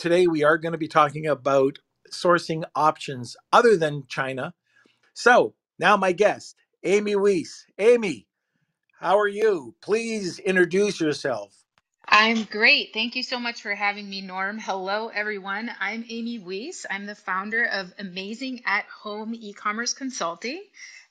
today we are going to be talking about sourcing options other than China. So now my guest, Amy Weiss. Amy, how are you? Please introduce yourself. I'm great. Thank you so much for having me, Norm. Hello, everyone. I'm Amy Weiss. I'm the founder of Amazing at Home e-commerce consulting.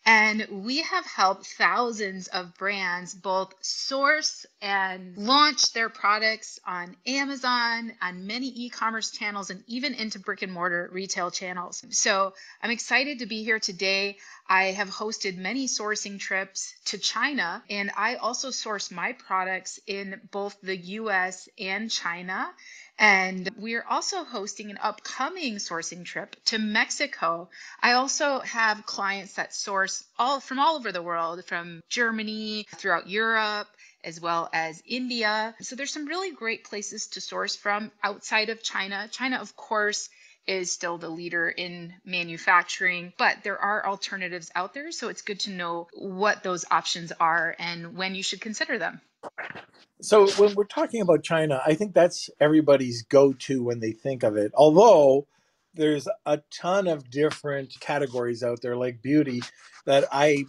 And we have helped thousands of brands both source and launch their products on Amazon, on many e-commerce channels, and even into brick and mortar retail channels. So I'm excited to be here today. I have hosted many sourcing trips to China, and I also source my products in both the US and China. And we're also hosting an upcoming sourcing trip to Mexico. I also have clients that source from all over the world, from Germany, throughout Europe, as well as India. So there's some really great places to source from outside of China. China, of course, is still the leader in manufacturing, but there are alternatives out there. So it's good to know what those options are and when you should consider them. So when we're talking about China, I think that's everybody's go-to when they think of it. Although there's a ton of different categories out there, like beauty, that I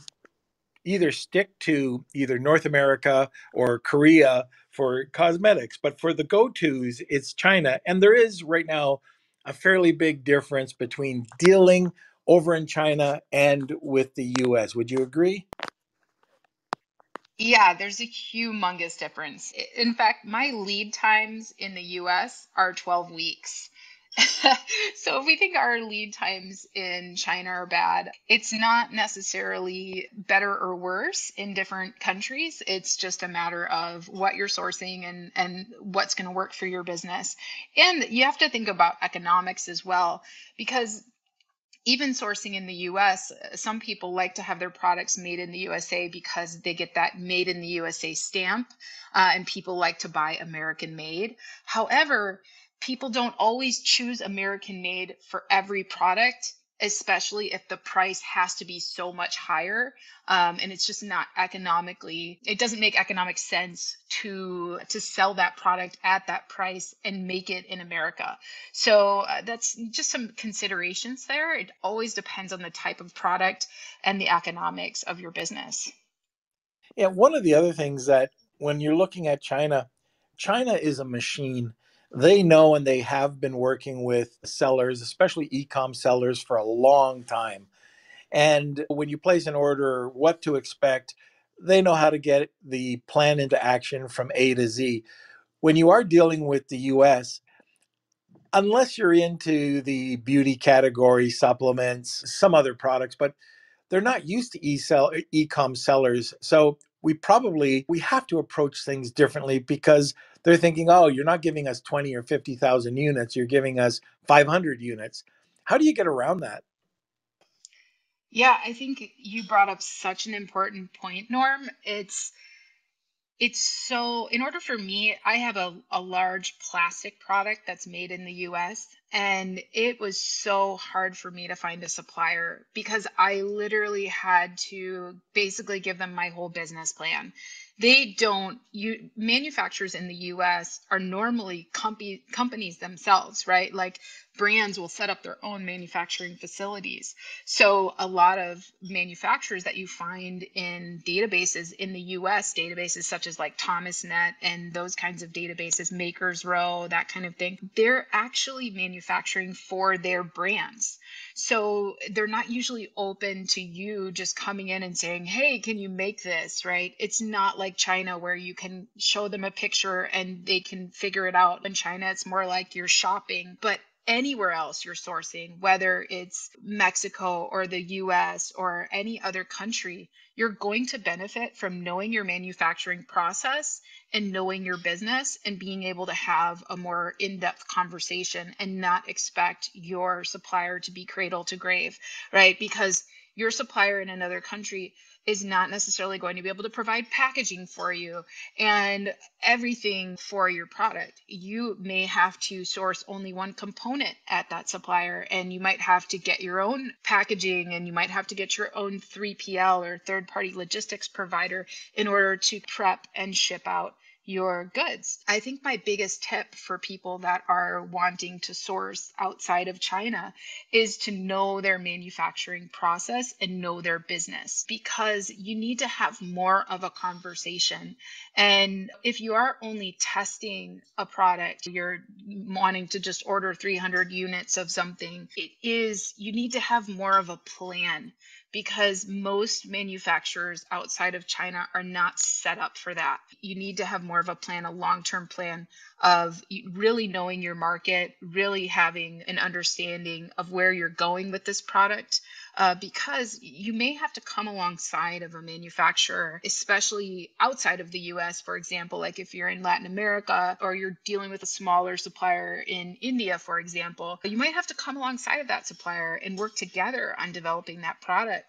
either stick to either North America or Korea for cosmetics, but for the go-tos, it's China. And there is right now a fairly big difference between dealing over in China and with the US. Would you agree? Yeah, there's a humongous difference. In fact, my lead times in the US are 12 weeks. So if we think our lead times in China are bad, it's not necessarily better or worse in different countries. It's just a matter of what you're sourcing and what's going to work for your business. And you have to think about economics as well, because even sourcing in the US, some people like to have their products made in the USA because they get that made in the USA stamp, and people like to buy American made. However, people don't always choose American made for every product, especially if the price has to be so much higher. And it's just not economically, it doesn't make economic sense to sell that product at that price and make it in America. So that's just some considerations there. It always depends on the type of product and the economics of your business. Yeah, one of the other things that when you're looking at China, China is a machine. They know and they have been working with sellers, especially e-com sellers, for a long time. And when you place an order, what to expect, they know how to get the plan into action from A to Z. When you are dealing with the US, unless you're into the beauty category, supplements, some other products, but they're not used to e-com sellers. So we have to approach things differently because they're thinking, oh, you're not giving us 20 or 50,000 units, you're giving us 500 units. How do you get around that? Yeah, I think you brought up such an important point, Norm. It's so, in order for me, I have a large plastic product that's made in the US, and it was so hard for me to find a supplier because I literally had to basically give them my whole business plan. Manufacturers in the US are normally companies themselves, right? Like brands will set up their own manufacturing facilities. So a lot of manufacturers that you find in databases in the US, databases such as like ThomasNet and those kinds of databases, Makers Row, that kind of thing, they're actually manufacturing for their brands. So they're not usually open to you just coming in and saying, hey, can you make this, right? It's not like China where you can show them a picture and they can figure it out. In China, it's more like you're shopping. But anywhere else you're sourcing, whether it's Mexico or the US or any other country, you're going to benefit from knowing your manufacturing process and knowing your business and being able to have a more in-depth conversation and not expect your supplier to be cradle to grave, right? Because your supplier in another country is not necessarily going to be able to provide packaging for you and everything for your product. You may have to source only one component at that supplier, and you might have to get your own packaging, and you might have to get your own 3PL or third-party logistics provider in order to prep and ship out your goods. I think my biggest tip for people that are wanting to source outside of China is to know their manufacturing process and know their business, because you need to have more of a conversation. And if you are only testing a product, you're wanting to just order 300 units of something, you need to have more of a plan, because most manufacturers outside of China are not set up for that. You need to have more of a plan, a long-term plan of really knowing your market, really having an understanding of where you're going with this product, because you may have to come alongside of a manufacturer, especially outside of the US, for example, like if you're in Latin America or you're dealing with a smaller supplier in India, for example, you might have to come alongside of that supplier and work together on developing that product.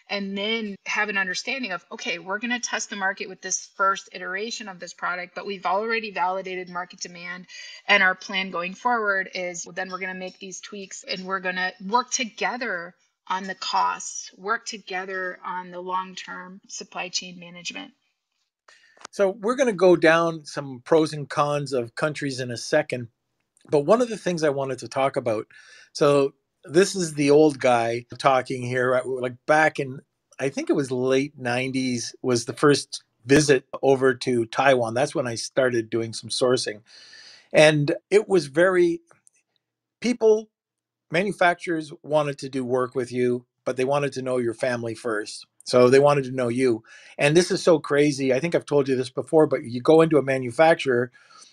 And then have an understanding of, okay, we're going to test the market with this first iteration of this product, but we've already validated market demand. And our plan going forward is, well, then we're going to make these tweaks and we're going to work together on the costs, work together on the long-term supply chain management. So we're going to go down some pros and cons of countries in a second. But one of the things I wanted to talk about, so this is the old guy talking here, like back in, I think it was late 90s was the first visit over to Taiwan. That's when I started doing some sourcing. And it was very, people, manufacturers wanted to do work with you, but they wanted to know your family first. So they wanted to know you. And this is so crazy. I think I've told you this before, but you go into a manufacturer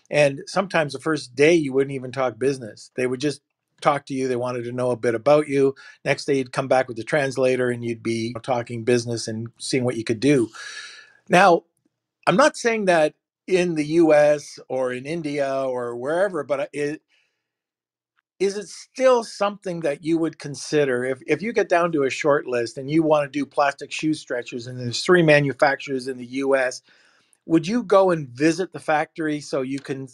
and sometimes the first day you wouldn't even talk business. They would just talk to you. They wanted to know a bit about you. Next day you'd come back with the translator and you'd be talking business and seeing what you could do. Now, I'm not saying that in the US or in India or wherever, but is it still something that you would consider if you get down to a short list and you want to do plastic shoe stretchers and there's 3 manufacturers in the US, would you go and visit the factory so you can,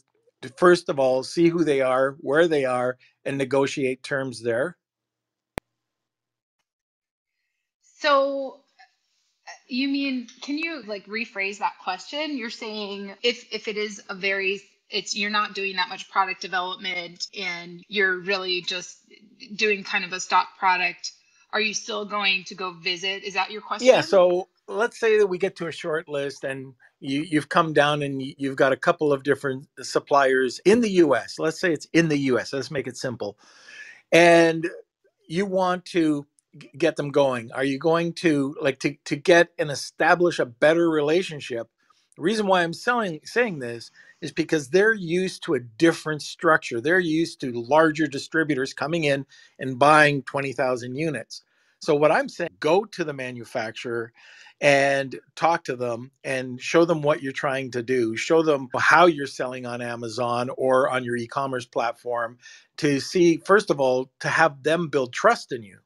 first of all, see who they are, where they are, and negotiate terms there? So you mean, can you like rephrase that question? You're saying if it is a very, it's, you're not doing that much product development and you're really just doing kind of a stock product, are you still going to go visit? Is that your Yeah, question? so let's say that we get to a short list and you've come down and you've got a couple of different suppliers in the US. Let's say it's in the US. Let's make it simple. And you want to get them going. Are you going to like to get and establish a better relationship? The reason why I'm saying this is because they're used to a different structure. They're used to larger distributors coming in and buying 20,000 units. So what I'm saying, go to the manufacturer and talk to them and show them what you're trying to do. Show them how you're selling on Amazon or on your e-commerce platform to see, first of all, to have them build trust in you.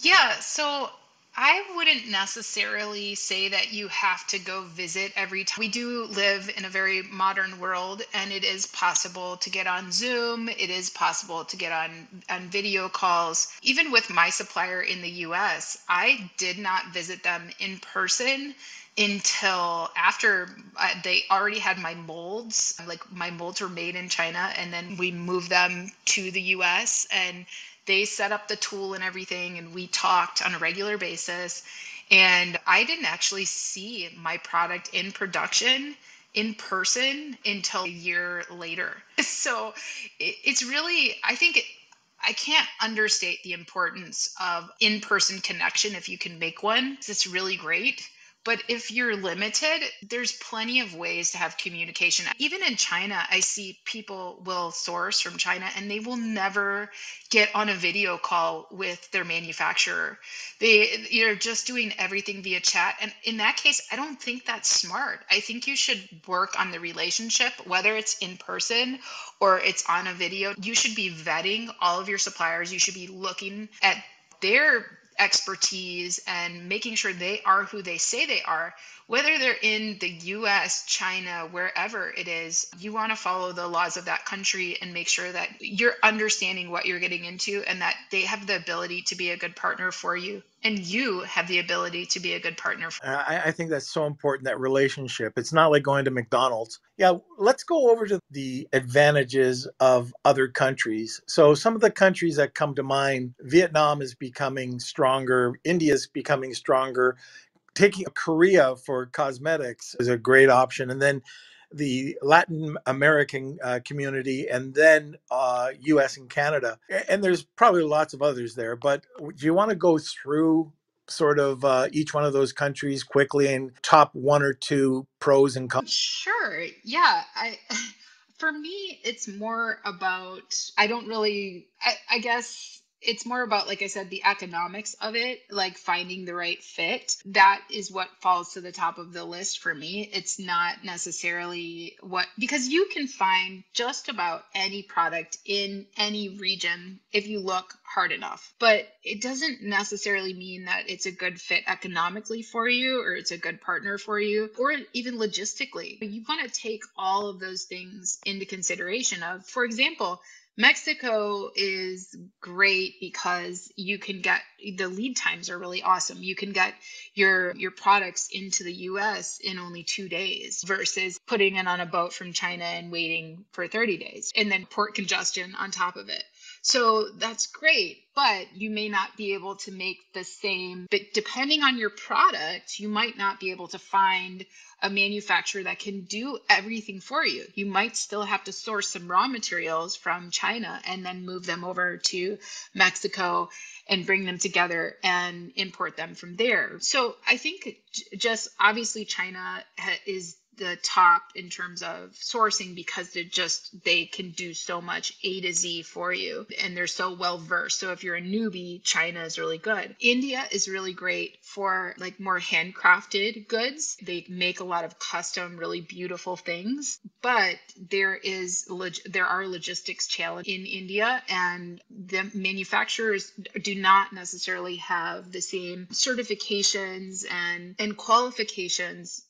Yeah, so I wouldn't necessarily say that you have to go visit every time. We do live in a very modern world, and it is possible to get on Zoom. It is possible to get on video calls. Even with my supplier in the US, I did not visit them in person until after they already had my molds. Like my molds were made in China, and then we moved them to the US, and they set up the tool and everything, and we talked on a regular basis. And I didn't actually see my product in production in person until a year later. So it's really, I think I can't understate the importance of in-person connection if you can make one. It's really great. But if you're limited, there's plenty of ways to have communication. Even in China, I see people will source from China and they will never get on a video call with their manufacturer. You're just doing everything via chat. And in that case, I don't think that's smart. I think you should work on the relationship, whether it's in person or it's on a video. You should be vetting all of your suppliers. You should be looking at their expertise and making sure they are who they say they are, Whether they're in the US, China, wherever it is, you want to follow the laws of that country and make sure that you're understanding what you're getting into and that they have the ability to be a good partner for you. And you have the ability to be a good partner. I think that's so important, that relationship. It's not like going to McDonald's. Yeah, let's go over to the advantages of other countries. So, some of the countries that come to mind: Vietnam is becoming stronger, India is becoming stronger. Taking Korea for cosmetics is a great option. And then the Latin American community, and then US and Canada. And there's probably lots of others there. But do you want to go through sort of each one of those countries quickly and top one or two pros and cons? Sure. Yeah. For me, it's more about, I don't really, I guess it's more about, like I said, the economics of it, like finding the right fit. That is what falls to the top of the list for me. It's not necessarily because you can find just about any product in any region if you look hard enough. But it doesn't necessarily mean that it's a good fit economically for you, or it's a good partner for you, or even logistically. You want to take all of those things into consideration. For example, Mexico is great because you can get, the lead times are really awesome. You can get your products into the US in only 2 days versus putting it on a boat from China and waiting for 30 days, and then port congestion on top of it. So that's great, but you may not be able to make the same, but depending on your product, you might not be able to find a manufacturer that can do everything for you. You might still have to source some raw materials from China and then move them over to Mexico and bring them together and import them from there. So I think just obviously China is the top in terms of sourcing because they can do so much A to Z for you, and they're so well versed. So if you're a newbie, China is really good. India is really great for like more handcrafted goods. They make a lot of custom, really beautiful things, but there are logistics challenges in India, and the manufacturers do not necessarily have the same certifications and qualifications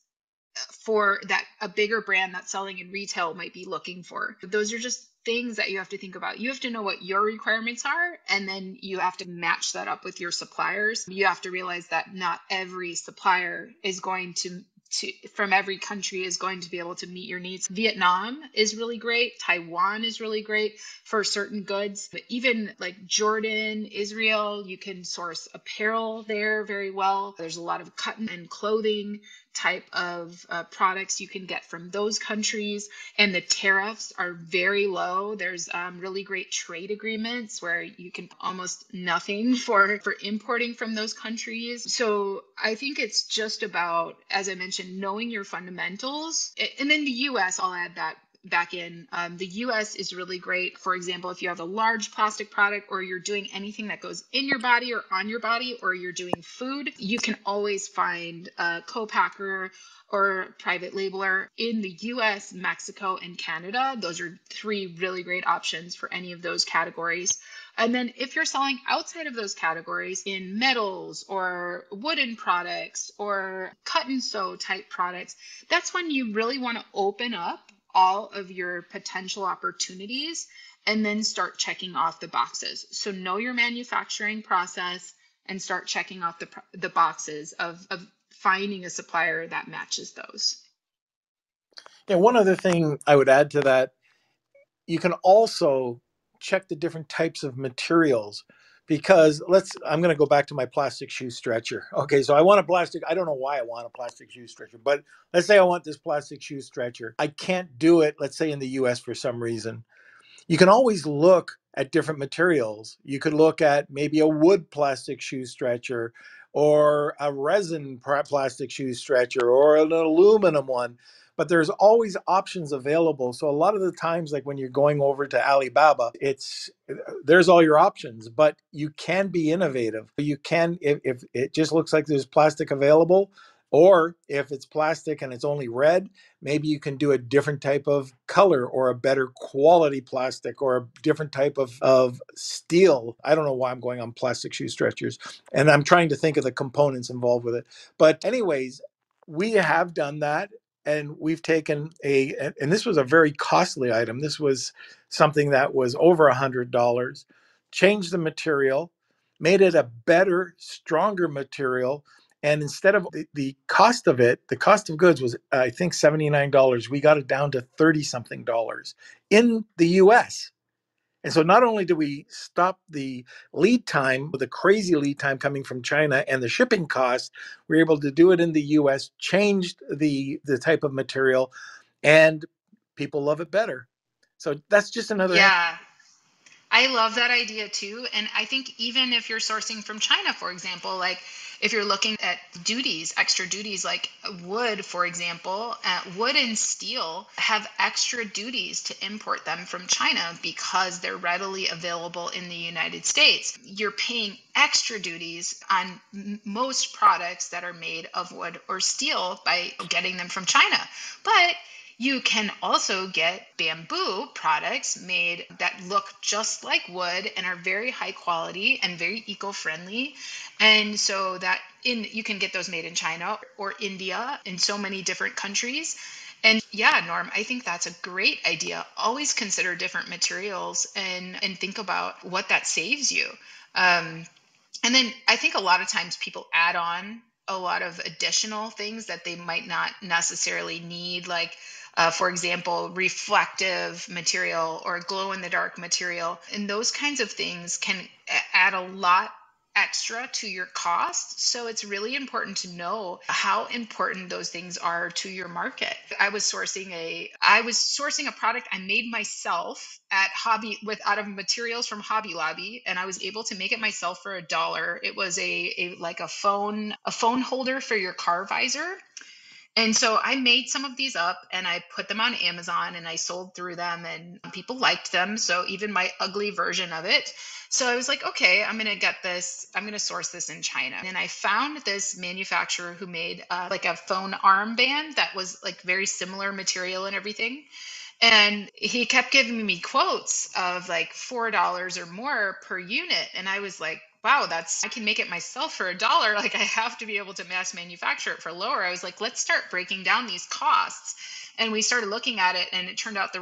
for that a bigger brand that's selling in retail might be looking for. Those are just things that you have to think about. You have to know what your requirements are, and then you have to match that up with your suppliers. You have to realize that not every supplier is going to from every country is going to be able to meet your needs. Vietnam is really great. Taiwan is really great for certain goods. But even like Jordan, Israel, you can source apparel there very well. There's a lot of cotton and clothing type of products you can get from those countries, and the tariffs are very low. There's really great trade agreements where you can almost nothing for importing from those countries. So I think it's just about, as I mentioned, knowing your fundamentals. And then the US, I'll add that back in. The US is really great. For example, if you have a large plastic product, or you're doing anything that goes in your body or on your body, or you're doing food, you can always find a co-packer or private labeler in the US, Mexico, and Canada. Those are 3 really great options for any of those categories. And then if you're selling outside of those categories in metals or wooden products or cut and sew type products, that's when you really want to open up all of your potential opportunities and then start checking off the boxes. So know your manufacturing process and start checking off the boxes of finding a supplier that matches those. Yeah, one other thing I would add to that: you can also check the different types of materials, because I'm going to go back to my plastic shoe stretcher. Okay, so I don't know why I want a plastic shoe stretcher, but let's say I want this plastic shoe stretcher. I can't do it, let's say in the US for some reason. You can always look at different materials. You could look at maybe a wood plastic shoe stretcher, or a resin plastic shoe stretcher, or an aluminum one. But there's always options available. So a lot of the times, like when you're going over to Alibaba, there's all your options, but you can be innovative. You can, if it just looks like there's plastic available, or if it's plastic and it's only red, maybe you can do a different type of color, or a better quality plastic, or a different type of steel. I don't know why I'm going on plastic shoe stretchers, and I'm trying to think of the components involved with it. But anyways, We have done that, and we've taken and this was a very costly item. This was something that was over $100. Changed the material, made it a better, stronger material, and instead of the cost of it, the cost of goods was I think $79. We got it down to 30 something dollars in the US. And so not only do we stop the lead time, the crazy lead time coming from China and the shipping costs, we're able to do it in the US, changed the type of material, and people love it better. So that's just another angle. Yeah. I love that idea too. And I think even if you're sourcing from China, for example, like if you're looking at duties, extra duties, like wood, for example, wood and steel have extra duties to import them from China because they're readily available in the United States. You're paying extra duties on most products that are made of wood or steel by getting them from China. But you can also get bamboo products made that look just like wood and are very high quality and very eco-friendly. And so that you can get those made in China or India, in so many different countries. And yeah, Norm, I think that's a great idea. Always consider different materials and think about what that saves you. Um, and then I think a lot of times people add on a lot of additional things that they might not necessarily need, like, for example, reflective material or glow in the dark material. And those kinds of things can add a lot extra to your cost. So it's really important to know how important those things are to your market. I was sourcing a product I made myself at Hobby with out of materials from Hobby Lobby, and I was able to make it myself for $1. It was a like a phone holder for your car visor. And so I made some of these up and I put them on Amazon and I sold through them and people liked them. So even my ugly version of it. So I was like, okay, I'm going to get this. I'm going to source this in China. And I found this manufacturer who made like a phone armband that was like very similar material and everything. And he kept giving me quotes of like $4 or more per unit. And I was like, wow, I can make it myself for $1. Like I have to be able to mass manufacture it for lower. I was like, let's start breaking down these costs. And we started looking at it, and it turned out the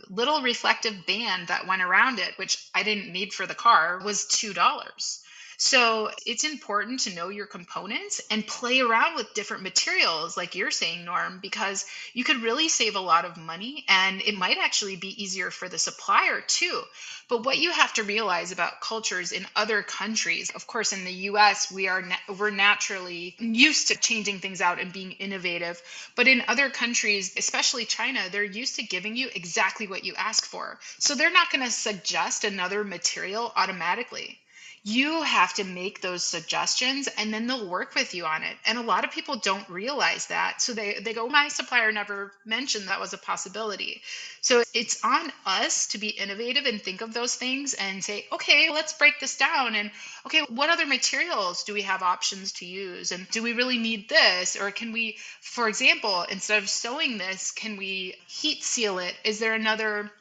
little reflective band that went around it, which I didn't need for the car, was $2. So it's important to know your components and play around with different materials, like you're saying, Norm, because you could really save a lot of money and it might actually be easier for the supplier too. But what you have to realize about cultures in other countries, of course, in the US, we're naturally used to changing things out and being innovative. But in other countries, especially China, they're used to giving you exactly what you ask for. So they're not going to suggest another material automatically. You have to make those suggestions and then they'll work with you on it. And a lot of people don't realize that. So they go, my supplier never mentioned that was a possibility. So it's on us to be innovative and think of those things and say, okay, let's break this down. And okay, what other materials do we have options to use? And do we really need this? Or can we, for example, instead of sewing this, can we heat seal it? Is there another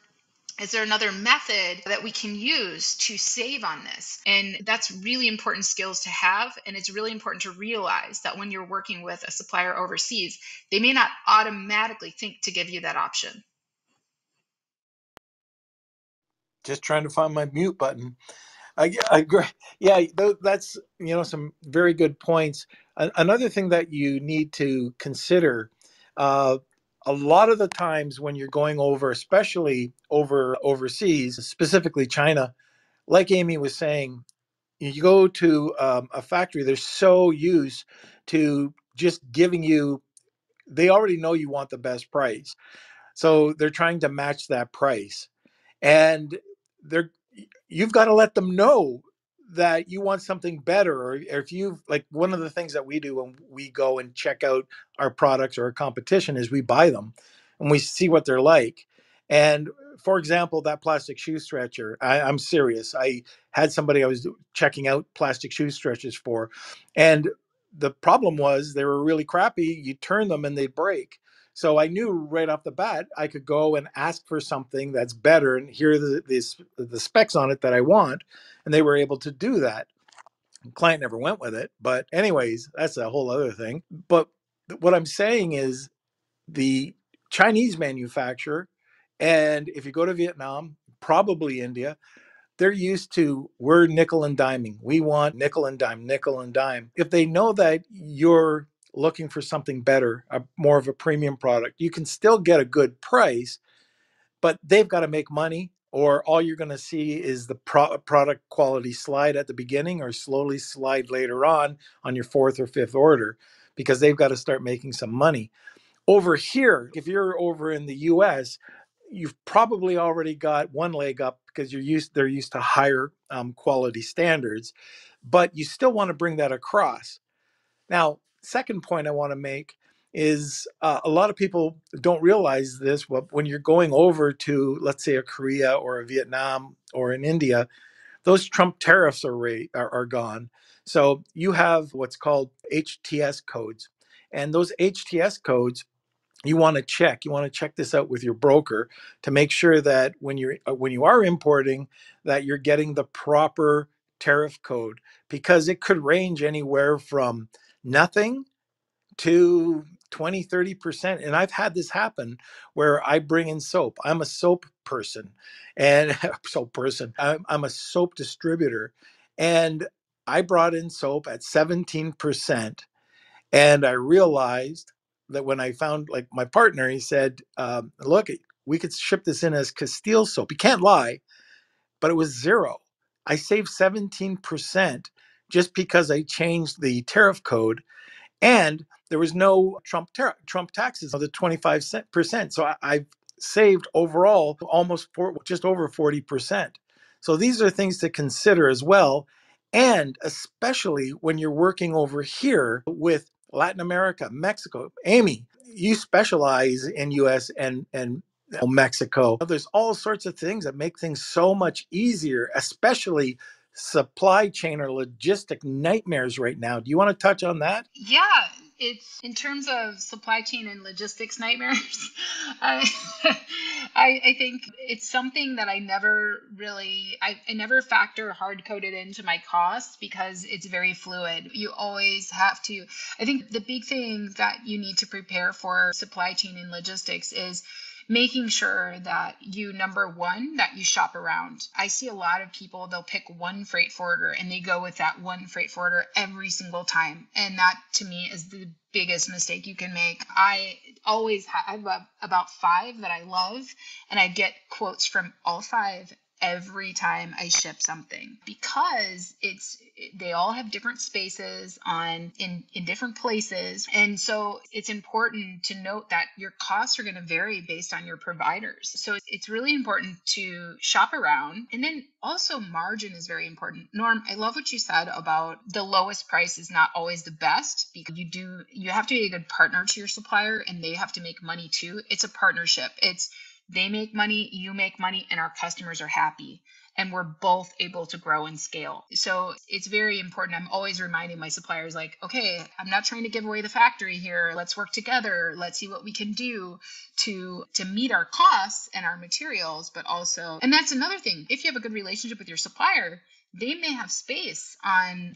method that we can use to save on this? And that's really important skills to have. And it's really important to realize that when you're working with a supplier overseas, they may not automatically think to give you that option. Just trying to find my mute button. I agree. Yeah, that's some very good points. Another thing that you need to consider, uh, a lot of the times when you're going over, especially over overseas, specifically China, like Amy was saying, you go to a factory, they're so used to just giving you. They already know you want the best price, so they're trying to match that price, and they're you've got to let them know that you want something better, or if you like, one of the things that we do when we go and check out our products or our competition is we buy them and we see what they're like. And for example, that plastic shoe stretcher, I'm serious, I had somebody I was checking out plastic shoe stretchers for, and the problem was they were really crappy. You turn them and they break. So I knew right off the bat I could go and ask for something that's better, and here are the specs on it that I want, and they were able to do that. The client never went with it, but anyways, that's a whole other thing. But what I'm saying is the Chinese manufacturer, and if you go to Vietnam, probably India, they're used to, we're nickel and diming. We want nickel and dime, nickel and dime. If they know that you're looking for something better, more of a premium product, you can still get a good price, but they've got to make money, or all you're going to see is the product quality slide at the beginning or slowly slide later on your fourth or fifth order, because they've got to start making some money. Over here, if you're over in the US, you've probably already got one leg up because they're used to higher quality standards, but you still want to bring that across. Now, second point I want to make is a lot of people don't realize this. When you're going over to, let's say, a Korea or a Vietnam or an India, those Trump tariffs are gone. So you have what's called HTS codes. And those HTS codes, you want to check this out with your broker to make sure that when you are importing, that you're getting the proper tariff code, because it could range anywhere from nothing to 20-30%. And I've had this happen where I bring in soap. I'm a soap person, and I'm a soap distributor, and I brought in soap at 17%. And I realized that when I found, like, my partner, he said, look, we could ship this in as Castile soap. You can't lie, but it was zero. I saved 17% just because I changed the tariff code, and there was no Trump taxes of the 25%. So I've saved overall just over 40%. So these are things to consider as well. And especially when you're working over here with Latin America, Mexico. Amy, you specialize in US and Mexico. There's all sorts of things that make things so much easier, especially supply chain or logistic nightmares right now. Do you want to touch on that? Yeah, it's in terms of supply chain and logistics nightmares. I, I think it's something that I never factor hard coded into my costs because it's very fluid. You always have to. I think the big thing that you need to prepare for supply chain and logistics is making sure that number one, that you shop around. I see a lot of people, they'll pick one freight forwarder and they go with that one freight forwarder every single time. And that to me is the biggest mistake you can make. I have about 5 that I love, and I get quotes from all 5 every time I ship something, because they all have different spaces in different places. And so it's important to note that your costs are going to vary based on your providers. So it's really important to shop around. And then also margin is very important. Norm, I love what you said about the lowest price is not always the best, because you have to be a good partner to your supplier, and they have to make money too. It's a partnership. They make money, you make money, and our customers are happy. And we're both able to grow and scale. So it's very important. I'm always reminding my suppliers, like, okay, I'm not trying to give away the factory here. Let's work together. Let's see what we can do to meet our costs and our materials, but also, and that's another thing. If you have a good relationship with your supplier, they may have space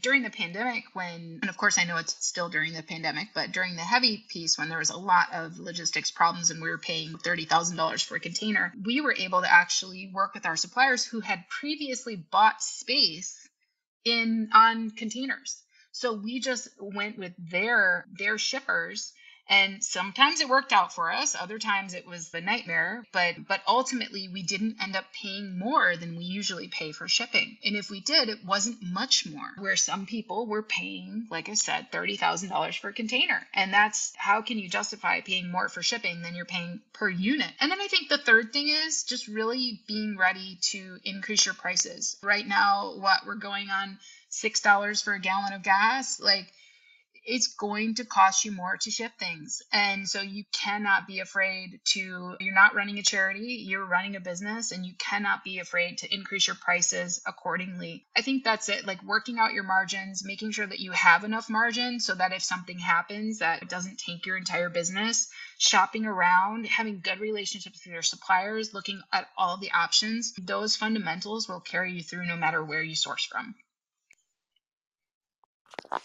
during the pandemic and of course I know it's still during the pandemic, but during the heavy piece when there was a lot of logistics problems and we were paying $30,000 for a container, we were able to actually work with our suppliers who had previously bought space on containers. So we just went with their shippers, and sometimes it worked out for us. Other times it was the nightmare, but ultimately we didn't end up paying more than we usually pay for shipping. And if we did, it wasn't much more, where some people were paying, like I said, $30,000 for a container. And that's, how can you justify paying more for shipping than you're paying per unit? And then I think the third thing is just really being ready to increase your prices. Right now, what we're going on, $6 for a gallon of gas, like, it's going to cost you more to ship things. And so you cannot be afraid you're not running a charity, you're running a business, and you cannot be afraid to increase your prices accordingly. I think that's it, like working out your margins, making sure that you have enough margin so that if something happens that doesn't tank your entire business, shopping around, having good relationships with your suppliers, looking at all the options, those fundamentals will carry you through no matter where you source from.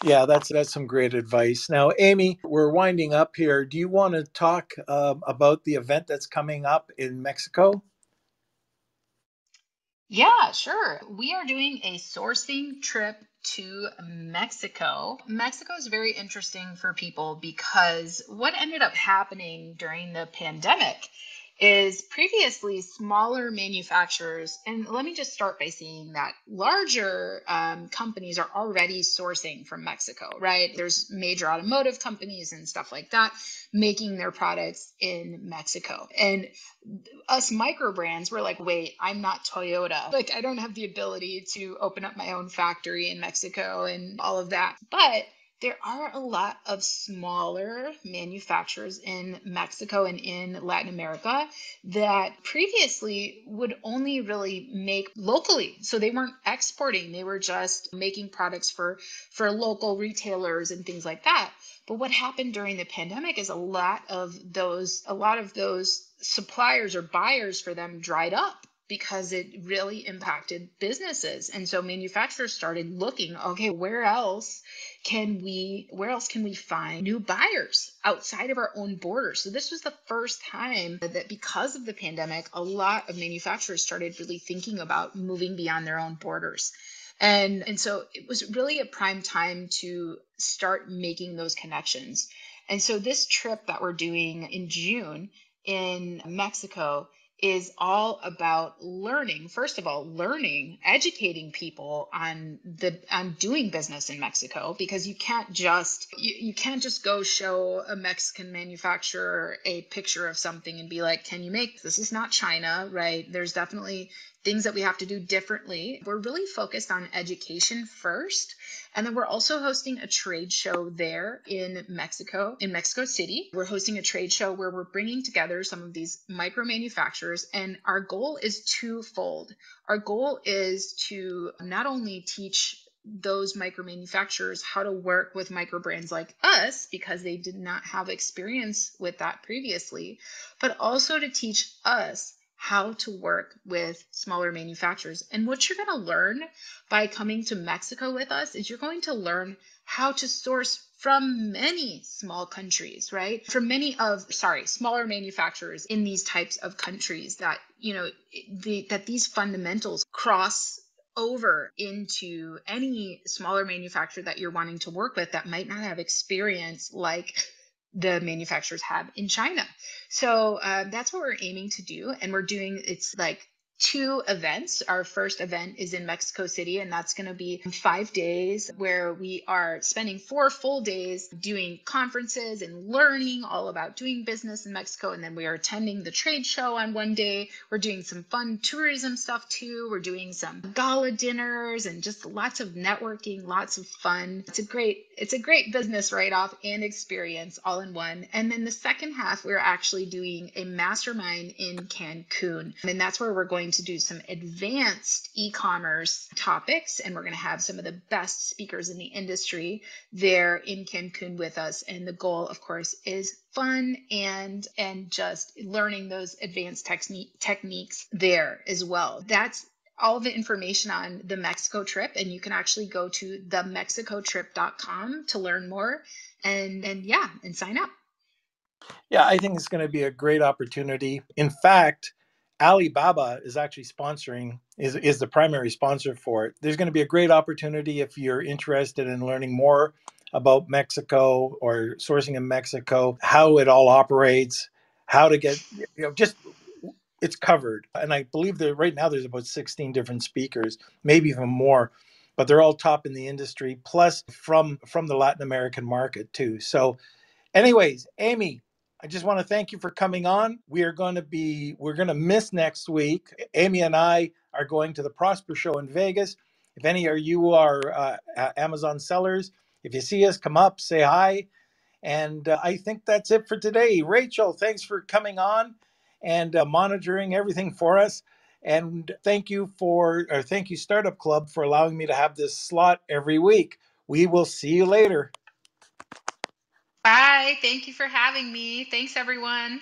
Yeah, that's some great advice. Now, Amy, we're winding up here. Do you want to talk about the event that's coming up in Mexico? Yeah, sure. We are doing a sourcing trip to Mexico. Mexico is very interesting for people because what ended up happening during the pandemic is previously smaller manufacturers, and let me just start by saying that larger companies are already sourcing from Mexico, right? There's major automotive companies and stuff like that making their products in Mexico. And us micro brands were like, wait, I'm not Toyota. Like, I don't have the ability to open up my own factory in Mexico and all of that. But there are a lot of smaller manufacturers in Mexico and in Latin America that previously would only really make locally. So they weren't exporting, they were just making products for local retailers and things like that. But what happened during the pandemic is a lot of those suppliers or buyers for them dried up because it really impacted businesses. And so manufacturers started looking, okay, where else can we find new buyers outside of our own borders? So this was the first time that because of the pandemic, a lot of manufacturers started really thinking about moving beyond their own borders. And so it was really a prime time to start making those connections. And so this trip that we're doing in June in Mexico is all about learning, first of all, educating people on doing business in Mexico, because you can't just go show a Mexican manufacturer a picture of something and be like, can you make this? Is not China, right? There's definitely things that we have to do differently. We're really focused on education first. And then we're also hosting a trade show there in Mexico City. We're hosting a trade show where we're bringing together some of these micro manufacturers. And our goal is twofold. Our goal is to not only teach those micro manufacturers how to work with micro brands like us, because they did not have experience with that previously, but also to teach us how to work with smaller manufacturers. And what you're going to learn by coming to Mexico with us is you're going to learn how to source from many small countries, right? From smaller manufacturers in these types of countries that, that these fundamentals cross over into any smaller manufacturer that you're wanting to work with that might not have experience like the manufacturers have in China. So that's what we're aiming to do. And it's like 2 events. Our first event is in Mexico City, and that's going to be 5 days where we are spending 4 full days doing conferences and learning all about doing business in Mexico. And then we are attending the trade show on one day. We're doing some fun tourism stuff too. We're doing some gala dinners and just lots of networking, lots of fun. It's a great business write-off and experience all in one. And then the second half, we're actually doing a mastermind in Cancun. And that's where we're going to do some advanced e-commerce topics. And we're going to have some of the best speakers in the industry there in Cancun with us. And the goal, of course, is fun and just learning those advanced techniques there as well. That's all the information on the Mexico trip, and you can actually go to themexicotrip.com to learn more and sign up. Yeah, I think it's going to be a great opportunity. In fact, Alibaba is actually is the primary sponsor for it. There's going to be a great opportunity if you're interested in learning more about Mexico or sourcing in Mexico, how it all operates, how to get, just it's covered. And I believe that right now there's about 16 different speakers, maybe even more, but they're all top in the industry, plus from the Latin American market too. So anyways, Amy, I just want to thank you for coming on. We're going to miss next week. Amy and I are going to the Prosper Show in Vegas. If any of you are Amazon sellers, if you see us, come up, say hi. And I think that's it for today. Rachel, thanks for coming on and monitoring everything for us. And thank you Startup Club, for allowing me to have this slot every week. We will see you later. Bye. Thank you for having me. Thanks, everyone.